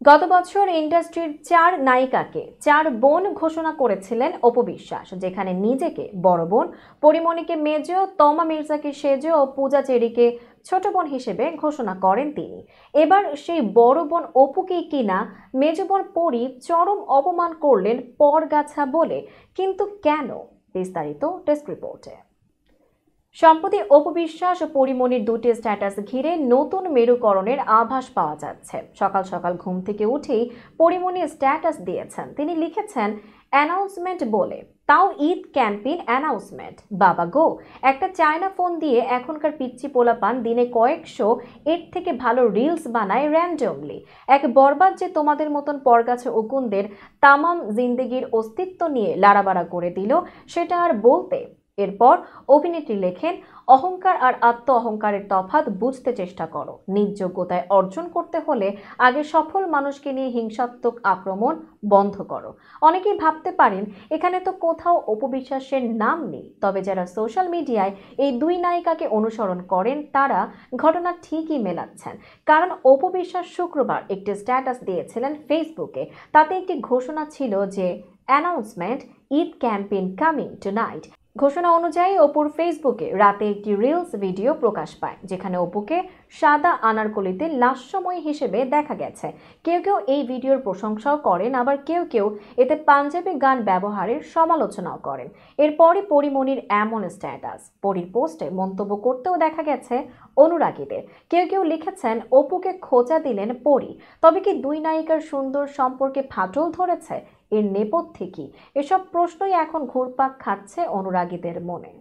গত বছর ইন্ডাস্ট্রির 4 নায়িকাকে 4 বোন ঘোষণা করেছিলেন অপু বিশ্বাস, যেখানে নিজেকে বড় বোন, পরিমণিকে মেজো, তমা মির্জাকে সেজো ও পূজা চেরিকে ছোট বোন হিসেবে ঘোষণা করেন তিনি। এবার সেই বড় বোন অপুকেই কিনা মেজো বোন পরি চরম অপমান করলেন পরগাছা বলে। কিন্তু কেন? বিস্তারিত ডেস্ক রিপোর্টে। সম্প্রতি অপু বিশ্বাস ও পরিমণির দুটি স্ট্যাটাস ঘিরে নতুন মেরুকরণের আভাস পাওয়া যাচ্ছে। সকাল সকাল ঘুম থেকে উঠেই পরিমণি স্ট্যাটাস দিয়েছেন। তিনি লিখেছেন অ্যানাউন্সমেন্ট বলে, তাও ঈদ ক্যাম্পেইন অ্যানাউন্সমেন্ট। বাবা গো, একটা চায়না ফোন দিয়ে এখনকার পিচ্চি পোলাপান দিনে কয়েকশো এর থেকে ভালো রিলস বানায় র্যান্ডমলি। এক বরবাদ যে তোমাদের মতন পরগাছা উকুনদের তামাম জিন্দেগির অস্তিত্ব নিয়ে লাড়াবাড়া করে দিল, সেটা আর বলতে। এরপর অভিনেত্রী লেখেন, অহংকার আর আত্ম অহংকারের তফাৎ বুঝতে চেষ্টা করো। নিজ যোগ্যতায় অর্জন করতে হলে আগে সফল মানুষকে নিয়ে হিংসাত্মক আক্রমণ বন্ধ করো। অনেকেই ভাবতে পারেন এখানে তো কোথাও অপু বিশ্বাসের নাম নেই, তবে যারা সোশ্যাল মিডিয়ায় এই দুই নায়িকাকে অনুসরণ করেন তারা ঘটনা ঠিকই মেলাচ্ছেন। কারণ অপু বিশ্বাস শুক্রবার একটি স্ট্যাটাস দিয়েছিলেন ফেসবুকে। তাতে একটি ঘোষণা ছিল যে announcement, Eid campaign coming tonight. ঘোষণা অনুযায়ী অপুর ফেসবুকে রাতে একটি রিলস ভিডিও প্রকাশ পায়, যেখানে অপুকে সাদা আনারকলিতে লাস্যময়ী হিসেবে দেখা গেছে। কেউ কেউ এই ভিডিওর প্রশংসাও করেন, আবার কেউ কেউ এতে পাঞ্জাবি গান ব্যবহারের সমালোচনাও করেন। এরপরই পরিমণির এমন স্ট্যাটাস। পরির পোস্টে মন্তব্য করতেও দেখা গেছে অনুরাগীদের। কেউ কেউ লিখেছেন, অপুকে খোঁচা দিলেন পরি। তবে কি দুই নায়িকার সুন্দর সম্পর্কে ফাটল ধরেছে? এর নেপথ্যে কি? এসব প্রশ্নই এখন ঘুরপাক খাচ্ছে অনুরাগীদের মনে।